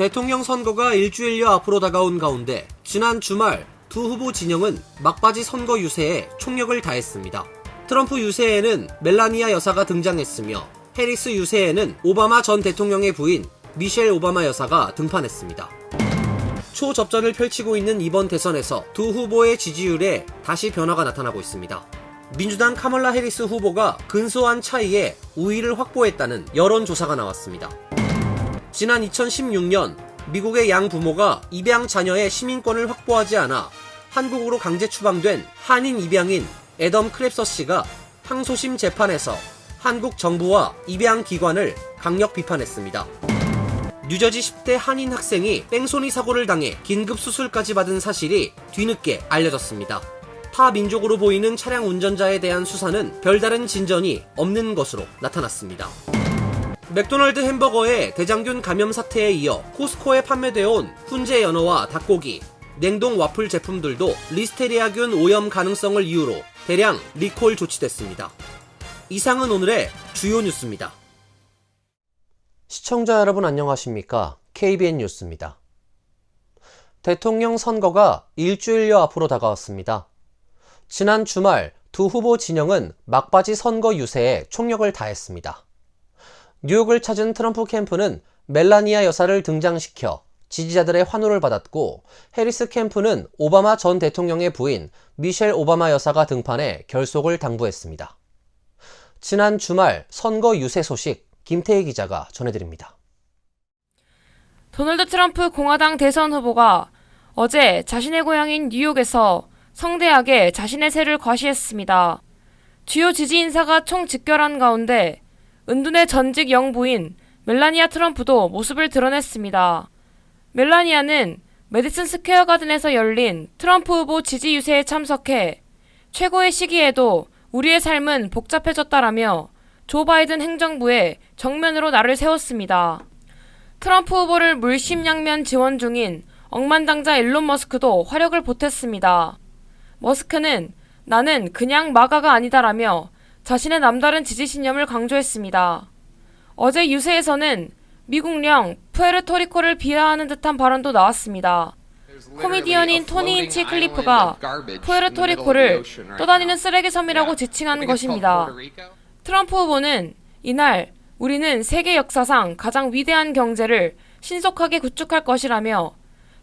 대통령 선거가 일주일여 앞으로 다가온 가운데 지난 주말 두 후보 진영은 막바지 선거 유세에 총력을 다했습니다. 트럼프 유세에는 멜라니아 여사가 등장했으며 해리스 유세에는 오바마 전 대통령의 부인 미셸 오바마 여사가 등판했습니다. 초접전을 펼치고 있는 이번 대선에서 두 후보의 지지율에 다시 변화가 나타나고 있습니다. 민주당 카멀라 해리스 후보가 근소한 차이에 우위를 확보했다는 여론조사가 나왔습니다. 지난 2016년 미국의 양 부모가 입양 자녀의 시민권을 확보하지 않아 한국으로 강제 추방된 한인 입양인 애덤 크랩서 씨가 항소심 재판에서 한국 정부와 입양 기관을 강력 비판했습니다. 뉴저지 10대 한인 학생이 뺑소니 사고를 당해 긴급 수술까지 받은 사실이 뒤늦게 알려졌습니다. 타 민족으로 보이는 차량 운전자에 대한 수사는 별다른 진전이 없는 것으로 나타났습니다. 맥도널드 햄버거의 대장균 감염 사태에 이어 코스코에 판매되어 온 훈제 연어와 닭고기, 냉동 와플 제품들도 리스테리아균 오염 가능성을 이유로 대량 리콜 조치됐습니다. 이상은 오늘의 주요 뉴스입니다. 시청자 여러분 안녕하십니까? KBN 뉴스입니다. 대통령 선거가 일주일여 앞으로 다가왔습니다. 지난 주말 두 후보 진영은 막바지 선거 유세에 총력을 다했습니다. 뉴욕을 찾은 트럼프 캠프는 멜라니아 여사를 등장시켜 지지자들의 환호를 받았고 해리스 캠프는 오바마 전 대통령의 부인 미셸 오바마 여사가 등판해 결속을 당부했습니다. 지난 주말 선거 유세 소식 김태희 기자가 전해드립니다. 도널드 트럼프 공화당 대선 후보가 어제 자신의 고향인 뉴욕에서 성대하게 자신의 세를 과시했습니다. 주요 지지 인사가 총 집결한 가운데 은둔의 전직 영부인 멜라니아 트럼프도 모습을 드러냈습니다. 멜라니아는 메디슨 스퀘어 가든에서 열린 트럼프 후보 지지 유세에 참석해 최고의 시기에도 우리의 삶은 복잡해졌다라며 조 바이든 행정부에 정면으로 나를 세웠습니다. 트럼프 후보를 물심양면 지원 중인 억만장자 일론 머스크도 화력을 보탰습니다. 머스크는 나는 그냥 마가가 아니다라며 자신의 남다른 지지 신념을 강조했습니다. 어제 유세에서는 미국령 푸에르토리코를 비하하는 듯한 발언도 나왔습니다. 코미디언인 토니 인치 클리프가 푸에르토리코를 떠다니는 쓰레기 섬이라고 지칭한 것입니다. 트럼프 후보는 이날 우리는 세계 역사상 가장 위대한 경제를 신속하게 구축할 것이라며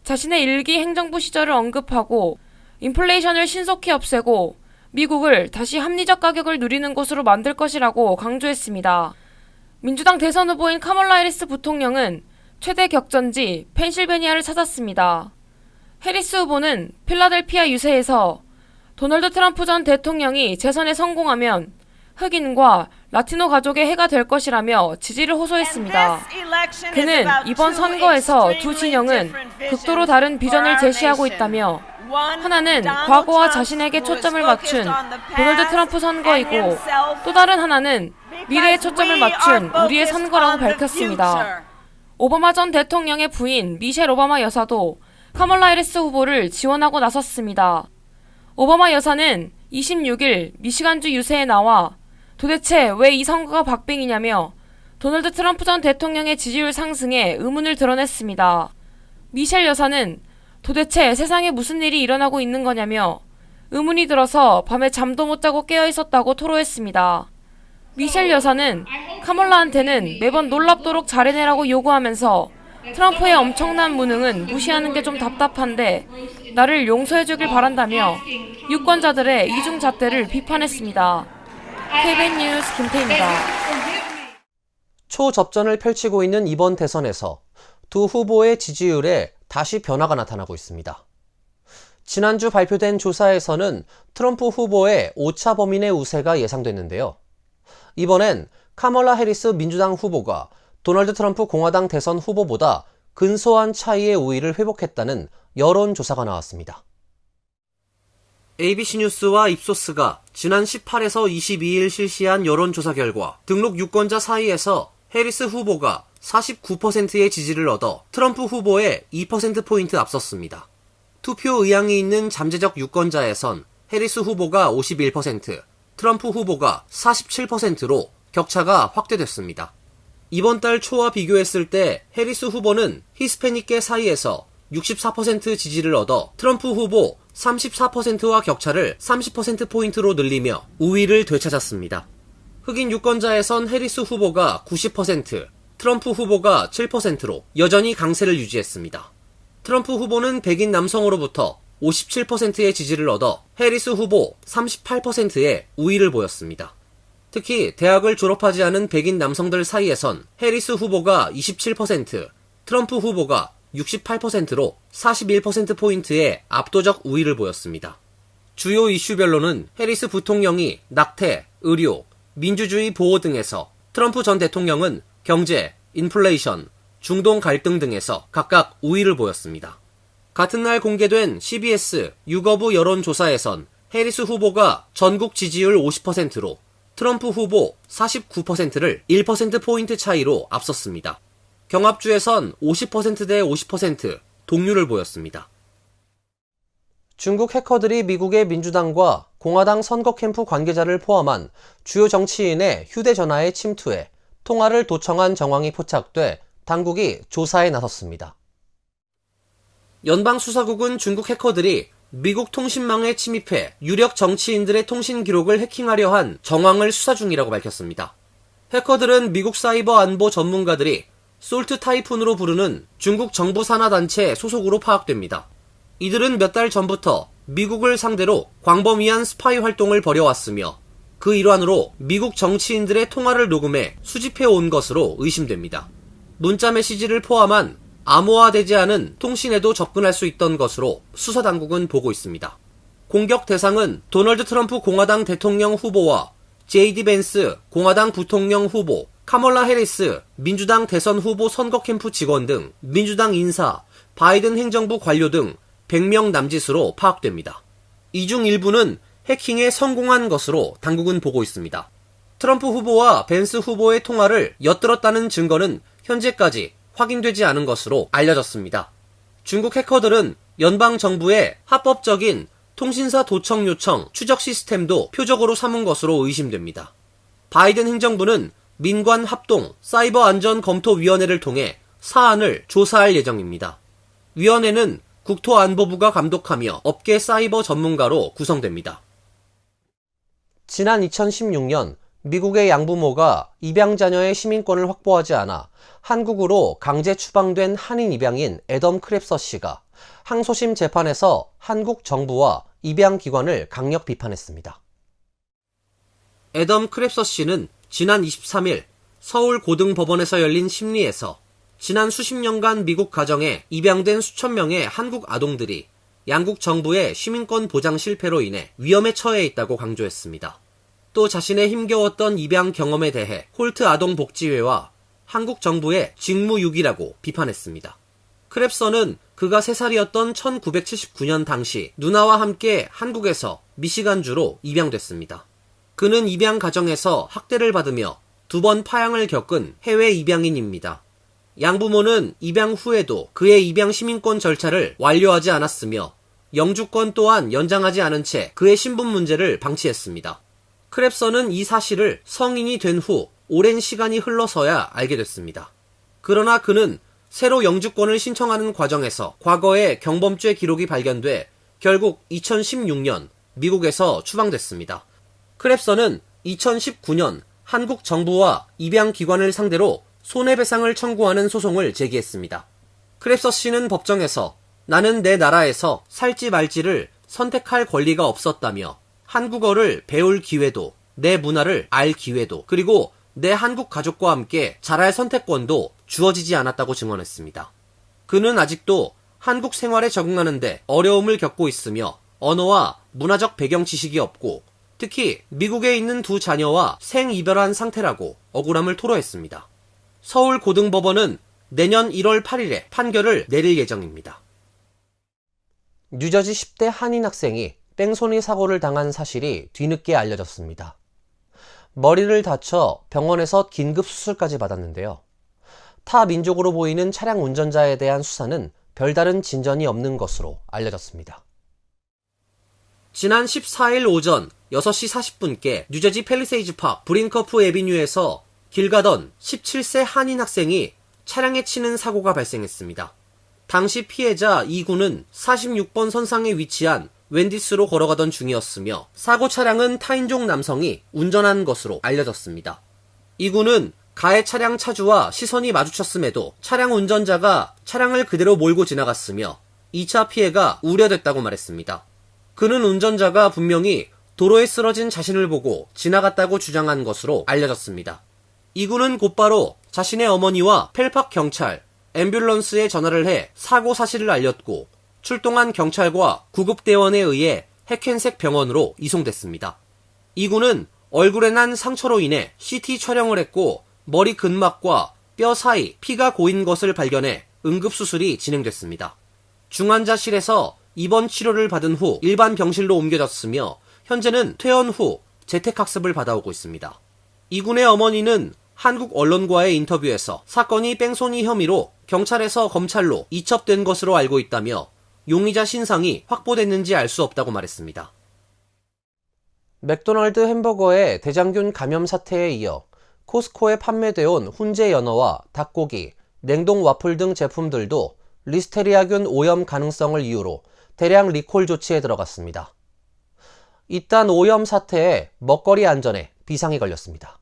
자신의 일기 행정부 시절을 언급하고 인플레이션을 신속히 없애고 미국을 다시 합리적 가격을 누리는 곳으로 만들 것이라고 강조했습니다. 민주당 대선 후보인 카멀라 해리스 부통령은 최대 격전지 펜실베니아를 찾았습니다. 해리스 후보는 필라델피아 유세에서 도널드 트럼프 전 대통령이 재선에 성공하면 흑인과 라티노 가족의 해가 될 것이라며 지지를 호소했습니다. 그는 이번 선거에서 두 진영은 극도로 다른 비전을 제시하고 있다며 하나는 과거와 자신에게 초점을 맞춘 도널드 트럼프 선거이고 또 다른 하나는 미래에 초점을 맞춘 우리의 선거라고 밝혔습니다. 오바마 전 대통령의 부인 미셸 오바마 여사도 카멀라 해리스 후보를 지원하고 나섰습니다. 오바마 여사는 26일 미시간주 유세에 나와 도대체 왜 이 선거가 박빙이냐며 도널드 트럼프 전 대통령의 지지율 상승에 의문을 드러냈습니다. 미셸 여사는 도대체 세상에 무슨 일이 일어나고 있는 거냐며 의문이 들어서 밤에 잠도 못 자고 깨어 있었다고 토로했습니다. 미셸 여사는 카멀라한테는 매번 놀랍도록 잘해내라고 요구하면서 트럼프의 엄청난 무능은 무시하는 게 좀 답답한데 나를 용서해주길 바란다며 유권자들의 이중잣대를 비판했습니다. KBN 뉴스 김태희입니다. 초접전을 펼치고 있는 이번 대선에서 두 후보의 지지율에 다시 변화가 나타나고 있습니다. 지난주 발표된 조사에서는 트럼프 후보의 오차 범위 내 우세가 예상됐는데요. 이번엔 카멀라 해리스 민주당 후보가 도널드 트럼프 공화당 대선 후보보다 근소한 차이의 우위를 회복했다는 여론조사가 나왔습니다. ABC 뉴스와 입소스가 지난 18에서 22일 실시한 여론조사 결과 등록 유권자 사이에서 해리스 후보가 49%의 지지를 얻어 트럼프 후보에 2%포인트 앞섰습니다. 투표 의향이 있는 잠재적 유권자에선 해리스 후보가 51%, 트럼프 후보가 47%로 격차가 확대됐습니다. 이번 달 초와 비교했을 때 해리스 후보는 히스패닉계 사이에서 64% 지지를 얻어 트럼프 후보 34%와 격차를 30%포인트로 늘리며 우위를 되찾았습니다. 흑인 유권자에선 해리스 후보가 90%, 트럼프 후보가 7%로 여전히 강세를 유지했습니다. 트럼프 후보는 백인 남성으로부터 57%의 지지를 얻어 해리스 후보 38%의 우위를 보였습니다. 특히 대학을 졸업하지 않은 백인 남성들 사이에선 해리스 후보가 27%, 트럼프 후보가 68%로 41%포인트의 압도적 우위를 보였습니다. 주요 이슈별로는 해리스 부통령이 낙태, 의료, 민주주의 보호 등에서, 트럼프 전 대통령은 경제, 인플레이션, 중동 갈등 등에서 각각 우위를 보였습니다. 같은 날 공개된 CBS 유거부 여론조사에선 해리스 후보가 전국 지지율 50%로 트럼프 후보 49%를 1%포인트 차이로 앞섰습니다. 경합주에선 50%대 50% 동률을 보였습니다. 중국 해커들이 미국의 민주당과 공화당 선거 캠프 관계자를 포함한 주요 정치인의 휴대전화에 침투해 통화를 도청한 정황이 포착돼 당국이 조사에 나섰습니다. 연방수사국은 중국 해커들이 미국 통신망에 침입해 유력 정치인들의 통신 기록을 해킹하려 한 정황을 수사 중이라고 밝혔습니다. 해커들은 미국 사이버 안보 전문가들이 솔트 타이푼으로 부르는 중국 정부 산하 단체 소속으로 파악됩니다. 이들은 몇 달 전부터 미국을 상대로 광범위한 스파이 활동을 벌여왔으며 그 일환으로 미국 정치인들의 통화를 녹음해 수집해 온 것으로 의심됩니다. 문자 메시지를 포함한 암호화되지 않은 통신에도 접근할 수 있던 것으로 수사당국은 보고 있습니다. 공격 대상은 도널드 트럼프 공화당 대통령 후보와 JD 벤스 공화당 부통령 후보, 카멀라 해리스 민주당 대선 후보 선거 캠프 직원 등 민주당 인사, 바이든 행정부 관료 등 100명 남짓으로 파악됩니다. 이 중 일부는 해킹에 성공한 것으로 당국은 보고 있습니다. 트럼프 후보와 벤스 후보의 통화를 엿들었다는 증거는 현재까지 확인되지 않은 것으로 알려졌습니다. 중국 해커들은 연방정부의 합법적인 통신사 도청 요청 추적 시스템도 표적으로 삼은 것으로 의심됩니다. 바이든 행정부는 민관 합동 사이버 안전 검토위원회를 통해 사안을 조사할 예정입니다. 위원회는 국토안보부가 감독하며 업계 사이버 전문가로 구성됩니다. 지난 2016년 미국의 양부모가 입양 자녀의 시민권을 확보하지 않아 한국으로 강제 추방된 한인 입양인 애덤 크랩서 씨가 항소심 재판에서 한국 정부와 입양 기관을 강력 비판했습니다. 애덤 크랩서 씨는 지난 23일 서울 고등법원에서 열린 심리에서 지난 수십 년간 미국 가정에 입양된 수천 명의 한국 아동들이 양국 정부의 시민권 보장 실패로 인해 위험에 처해 있다고 강조했습니다. 또 자신의 힘겨웠던 입양 경험에 대해 홀트 아동복지회와 한국 정부의 직무유기라고 비판했습니다. 크랩서는 그가 3살이었던 1979년 당시 누나와 함께 한국에서 미시간주로 입양됐습니다. 그는 입양 가정에서 학대를 받으며 2번 파양을 겪은 해외 입양인입니다. 양부모는 입양 후에도 그의 입양 시민권 절차를 완료하지 않았으며 영주권 또한 연장하지 않은 채 그의 신분 문제를 방치했습니다. 크랩서는 이 사실을 성인이 된 후 오랜 시간이 흘러서야 알게 됐습니다. 그러나 그는 새로 영주권을 신청하는 과정에서 과거의 경범죄 기록이 발견돼 결국 2016년 미국에서 추방됐습니다. 크랩서는 2019년 한국 정부와 입양 기관을 상대로 손해배상을 청구하는 소송을 제기했습니다. 크랩서 씨는 법정에서 나는 내 나라에서 살지 말지를 선택할 권리가 없었다며 한국어를 배울 기회도, 내 문화를 알 기회도, 그리고 내 한국 가족과 함께 자랄 선택권도 주어지지 않았다고 증언했습니다. 그는 아직도 한국 생활에 적응하는데 어려움을 겪고 있으며 언어와 문화적 배경 지식이 없고 특히 미국에 있는 2 자녀와 생이별한 상태라고 억울함을 토로했습니다. 서울 고등법원은 내년 1월 8일에 판결을 내릴 예정입니다. 뉴저지 10대 한인 학생이 뺑소니 사고를 당한 사실이 뒤늦게 알려졌습니다. 머리를 다쳐 병원에서 긴급 수술까지 받았는데요. 타 민족으로 보이는 차량 운전자에 대한 수사는 별다른 진전이 없는 것으로 알려졌습니다. 지난 14일 오전 6시 40분께 뉴저지 팰리세이즈 팍 브린커프 애비뉴에서 길 가던 17세 한인 학생이 차량에 치는 사고가 발생했습니다. 당시 피해자 2군은 46번 선상에 위치한 웬디스로 걸어가던 중이었으며 사고 차량은 타인종 남성이 운전한 것으로 알려졌습니다. 2군은 가해 차량 차주와 시선이 마주쳤음에도 차량 운전자가 차량을 그대로 몰고 지나갔으며 2차 피해가 우려됐다고 말했습니다. 그는 운전자가 분명히 도로에 쓰러진 자신을 보고 지나갔다고 주장한 것으로 알려졌습니다. 2군은 곧바로 자신의 어머니와 펠팍 경찰, 앰뷸런스에 전화를 해 사고 사실을 알렸고 출동한 경찰과 구급대원에 의해 핵현색 병원으로 이송됐습니다. 2군은 얼굴에 난 상처로 인해 CT 촬영을 했고 머리 근막과 뼈 사이 피가 고인 것을 발견해 응급수술이 진행됐습니다. 중환자실에서 입원 치료를 받은 후 일반 병실로 옮겨졌으며 현재는 퇴원 후 재택학습을 받아오고 있습니다. 2군의 어머니는 한국 언론과의 인터뷰에서 사건이 뺑소니 혐의로 경찰에서 검찰로 이첩된 것으로 알고 있다며 용의자 신상이 확보됐는지 알 수 없다고 말했습니다. 맥도날드 햄버거의 대장균 감염 사태에 이어 코스코에 판매되어 온 훈제 연어와 닭고기, 냉동 와플 등 제품들도 리스테리아균 오염 가능성을 이유로 대량 리콜 조치에 들어갔습니다. 이딴 오염 사태에 먹거리 안전에 비상이 걸렸습니다.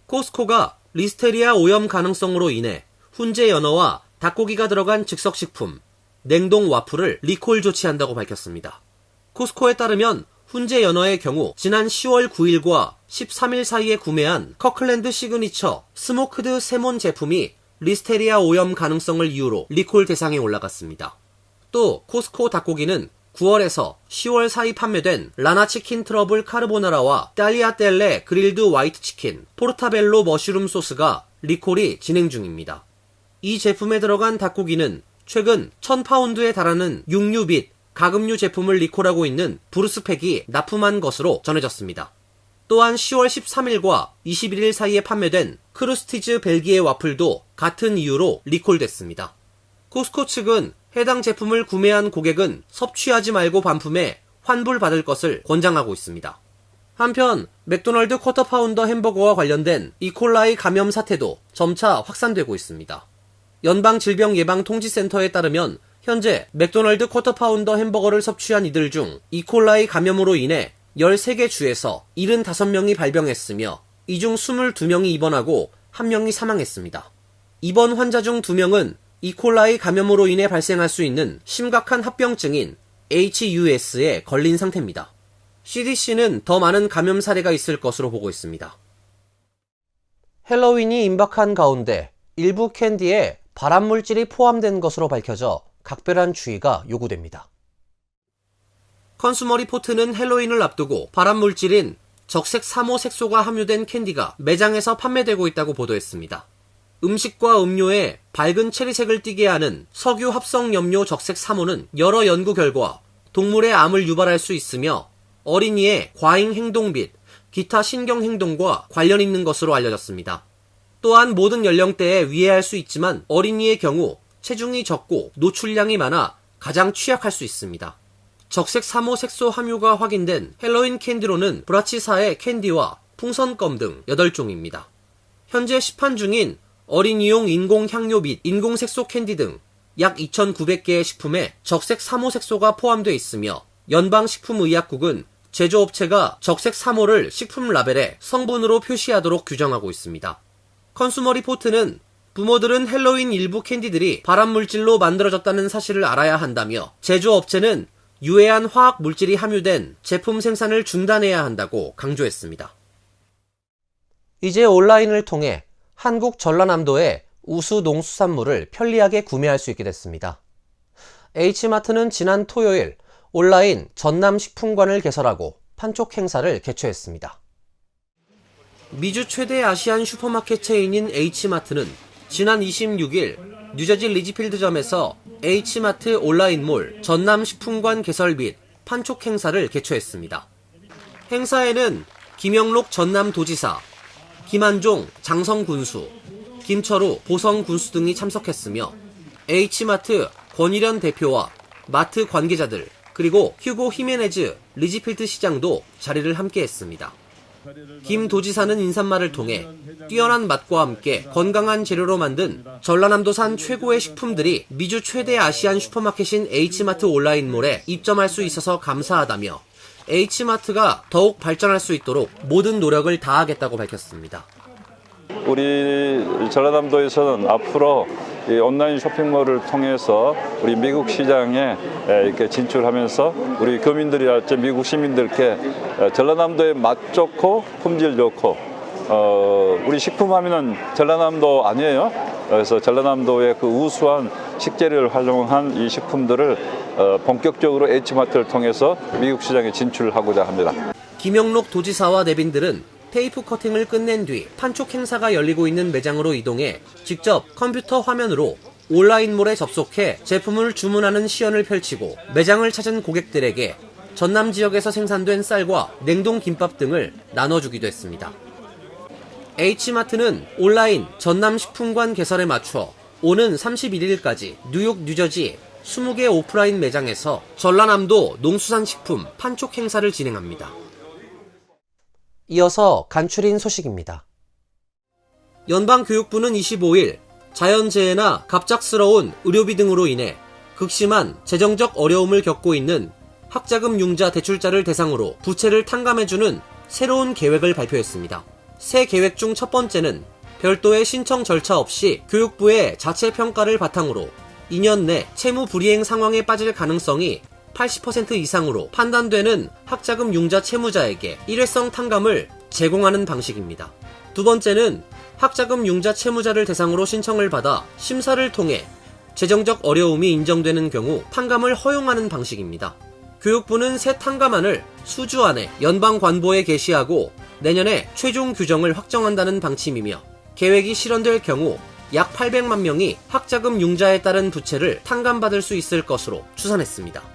코스코가 리스테리아 오염 가능성으로 인해 훈제 연어와 닭고기가 들어간 즉석식품, 냉동 와플을 리콜 조치한다고 밝혔습니다. 코스코에 따르면 훈제 연어의 경우 지난 10월 9일과 13일 사이에 구매한 커클랜드 시그니처 스모크드 세몬 제품이 리스테리아 오염 가능성을 이유로 리콜 대상에 올라갔습니다. 또 코스코 닭고기는 9월에서 10월 사이 판매된 라나 치킨 트러블 카르보나라와 딸리아텔레 그릴드 화이트 치킨, 포르타벨로 머쉬룸 소스가 리콜이 진행 중입니다. 이 제품에 들어간 닭고기는 최근 1000파운드에 달하는 육류 및 가금류 제품을 리콜하고 있는 브루스팩이 납품한 것으로 전해졌습니다. 또한 10월 13일과 21일 사이에 판매된 크루스티즈 벨기에 와플도 같은 이유로 리콜됐습니다. 코스코 측은 해당 제품을 구매한 고객은 섭취하지 말고 반품해 환불받을 것을 권장하고 있습니다. 한편 맥도널드 쿼터 파운더 햄버거와 관련된 이콜라이 감염 사태도 점차 확산되고 있습니다. 연방질병예방통지센터에 따르면 현재 맥도널드 쿼터 파운더 햄버거를 섭취한 이들 중 이콜라이 감염으로 인해 13개 주에서 75명이 발병했으며 이 중 22명이 입원하고 1명이 사망했습니다. 입원 환자 중 2명은 이콜라이 감염으로 인해 발생할 수 있는 심각한 합병증인 HUS에 걸린 상태입니다. CDC는 더 많은 감염 사례가 있을 것으로 보고 있습니다. 헬로윈이 임박한 가운데 일부 캔디에 발암물질이 포함된 것으로 밝혀져 각별한 주의가 요구됩니다. 컨슈머 리포트는 헬로윈을 앞두고 발암물질인 적색 3호 색소가 함유된 캔디가 매장에서 판매되고 있다고 보도했습니다. 음식과 음료에 밝은 체리색을 띠게 하는 석유 합성 염료 적색 3호는 여러 연구 결과 동물의 암을 유발할 수 있으며 어린이의 과잉 행동 및 기타 신경 행동과 관련 있는 것으로 알려졌습니다. 또한 모든 연령대에 위해할 수 있지만 어린이의 경우 체중이 적고 노출량이 많아 가장 취약할 수 있습니다. 적색 3호 색소 함유가 확인된 헬로윈 캔디로는 브라치사의 캔디와 풍선껌 등 8종입니다. 현재 시판 중인 어린이용 인공향료 및 인공색소 캔디 등 약 2,900개의 식품에 적색 3호 색소가 포함되어 있으며 연방식품의약국은 제조업체가 적색 3호를 식품 라벨에 성분으로 표시하도록 규정하고 있습니다. 컨슈머 리포트는 부모들은 헬로윈 일부 캔디들이 발암물질로 만들어졌다는 사실을 알아야 한다며 제조업체는 유해한 화학 물질이 함유된 제품 생산을 중단해야 한다고 강조했습니다. 이제 온라인을 통해 한국 전라남도의 우수 농수산물을 편리하게 구매할 수 있게 됐습니다. H마트는 지난 토요일 온라인 전남식품관을 개설하고 판촉 행사를 개최했습니다. 미주 최대 아시안 슈퍼마켓 체인인 H마트는 지난 26일 뉴저지 리지필드점에서 H마트 온라인몰 전남식품관 개설 및 판촉 행사를 개최했습니다. 행사에는 김영록 전남도지사, 김한종 장성군수, 김철우 보성군수 등이 참석했으며 H마트 권일현 대표와 마트 관계자들 그리고 휴고 히메네즈 리지필드 시장도 자리를 함께했습니다. 김 도지사는 인사말을 통해 뛰어난 맛과 함께 건강한 재료로 만든 전라남도산 최고의 식품들이 미주 최대 아시안 슈퍼마켓인 H마트 온라인몰에 입점할 수 있어서 감사하다며 H마트가 더욱 발전할 수 있도록 모든 노력을 다하겠다고 밝혔습니다. 우리 전라남도에서는 앞으로 이 온라인 쇼핑몰을 통해서 우리 미국 시장에 이렇게 진출하면서 우리 교민들이랄지 미국 시민들께 전라남도의 맛 좋고 품질 좋고 우리 식품하면은 전라남도 아니에요. 그래서 전라남도의 그 우수한 식재료를 활용한 이 식품들을 본격적으로 H마트를 통해서 미국 시장에 진출하고자 합니다. 김영록 도지사와 내빈들은 테이프 커팅을 끝낸 뒤 판촉 행사가 열리고 있는 매장으로 이동해 직접 컴퓨터 화면으로 온라인몰에 접속해 제품을 주문하는 시연을 펼치고 매장을 찾은 고객들에게 전남 지역에서 생산된 쌀과 냉동 김밥 등을 나눠주기도 했습니다. H마트는 온라인 전남식품관 개설에 맞춰 오는 31일까지 뉴욕, 뉴저지 20개 오프라인 매장에서 전라남도 농수산식품 판촉 행사를 진행합니다. 이어서 간추린 소식입니다. 연방교육부는 25일 자연재해나 갑작스러운 의료비 등으로 인해 극심한 재정적 어려움을 겪고 있는 학자금 융자 대출자를 대상으로 부채를 탕감해주는 새로운 계획을 발표했습니다. 새 계획 중 첫 번째는 별도의 신청 절차 없이 교육부의 자체 평가를 바탕으로 2년 내 채무 불이행 상황에 빠질 가능성이 80% 이상으로 판단되는 학자금 융자 채무자에게 일회성 탕감을 제공하는 방식입니다. 두 번째는 학자금 융자 채무자를 대상으로 신청을 받아 심사를 통해 재정적 어려움이 인정되는 경우 탕감을 허용하는 방식입니다. 교육부는 새 탕감안을 수주 안에 연방관보에 게시하고 내년에 최종 규정을 확정한다는 방침이며 계획이 실현될 경우 약 800만 명이 학자금 융자에 따른 부채를 탕감받을 수 있을 것으로 추산했습니다.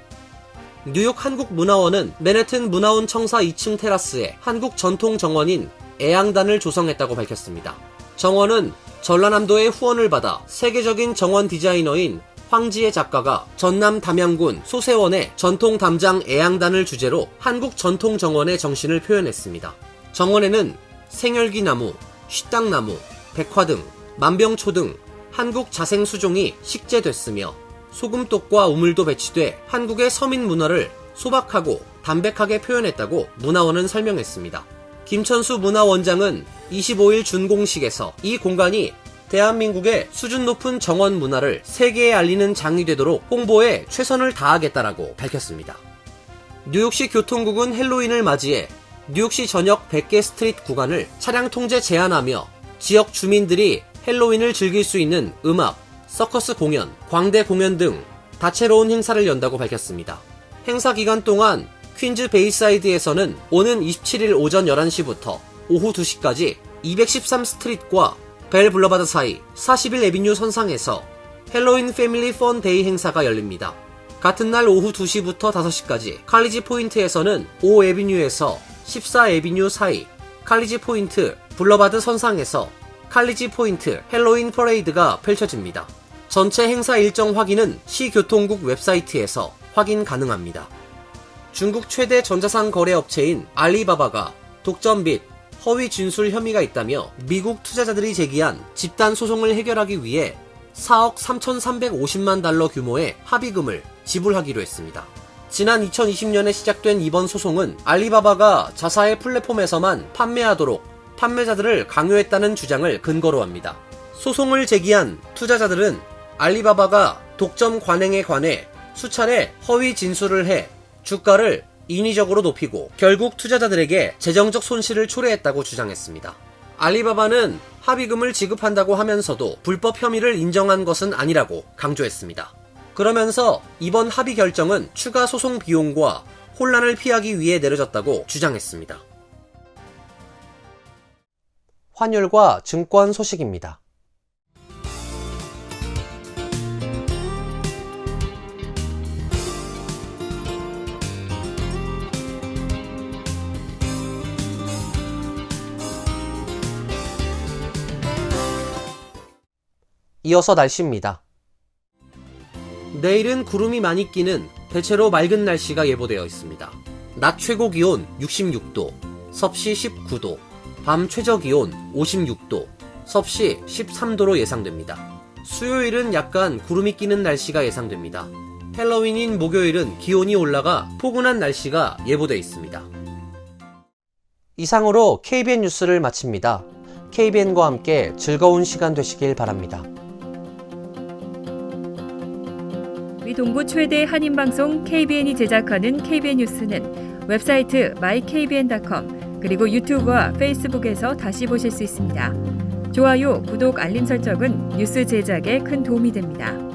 뉴욕 한국문화원은 맨해튼 문화원 청사 2층 테라스에 한국 전통 정원인 애양단을 조성했다고 밝혔습니다. 정원은 전라남도의 후원을 받아 세계적인 정원 디자이너인 황지혜 작가가 전남 담양군 소세원의 전통 담장 애양단을 주제로 한국 전통 정원의 정신을 표현했습니다. 정원에는 생열기나무, 쉬땅나무, 백화 등 만병초 등 한국 자생 수종이 식재됐으며 소금독과 우물도 배치돼 한국의 서민 문화를 소박하고 담백하게 표현했다고 문화원은 설명했습니다. 김천수 문화원장은 25일 준공식에서 이 공간이 대한민국의 수준 높은 정원 문화를 세계에 알리는 장이 되도록 홍보에 최선을 다하겠다라고 밝혔습니다. 뉴욕시 교통국은 헬로윈을 맞이해 뉴욕시 전역 100개 스트리트 구간을 차량 통제 제한하며 지역 주민들이 헬로윈을 즐길 수 있는 음악, 서커스 공연, 광대 공연 등 다채로운 행사를 연다고 밝혔습니다. 행사 기간 동안 퀸즈 베이사이드에서는 오는 27일 오전 11시부터 오후 2시까지 213 스트릿과 벨 블러바드 사이 41 에비뉴 선상에서 헬로윈 패밀리 펀 데이 행사가 열립니다. 같은 날 오후 2시부터 5시까지 칼리지 포인트에서는 5 에비뉴에서 14 에비뉴 사이 칼리지 포인트 블러바드 선상에서 칼리지 포인트 헬로윈 퍼레이드가 펼쳐집니다. 전체 행사 일정 확인은 시교통국 웹사이트에서 확인 가능합니다. 중국 최대 전자상 거래 업체인 알리바바가 독점 및 허위 진술 혐의가 있다며 미국 투자자들이 제기한 집단 소송을 해결하기 위해 4억 3,350만 달러 규모의 합의금을 지불하기로 했습니다. 지난 2020년에 시작된 이번 소송은 알리바바가 자사의 플랫폼에서만 판매하도록 판매자들을 강요했다는 주장을 근거로 합니다. 소송을 제기한 투자자들은 알리바바가 독점 관행에 관해 수차례 허위 진술을 해 주가를 인위적으로 높이고 결국 투자자들에게 재정적 손실을 초래했다고 주장했습니다. 알리바바는 합의금을 지급한다고 하면서도 불법 혐의를 인정한 것은 아니라고 강조했습니다. 그러면서 이번 합의 결정은 추가 소송 비용과 혼란을 피하기 위해 내려졌다고 주장했습니다. 환율과 증권 소식입니다. 이어서 날씨입니다. 내일은 구름이 많이 끼는 대체로 맑은 날씨가 예보되어 있습니다. 낮 최고 기온 66도, 섭씨 19도, 밤 최저기온 56도, 섭씨 13도로 예상됩니다. 수요일은 약간 구름이 끼는 날씨가 예상됩니다. 헬로윈인 목요일은 기온이 올라가 포근한 날씨가 예보돼 있습니다. 이상으로 KBN 뉴스를 마칩니다. KBN과 함께 즐거운 시간 되시길 바랍니다. 미 동부 최대 한인방송 KBN이 제작하는 KBN 뉴스는 웹사이트 mykbn.com 그리고 유튜브와 페이스북에서 다시 보실 수 있습니다. 좋아요, 구독, 알림 설정은 뉴스 제작에 큰 도움이 됩니다.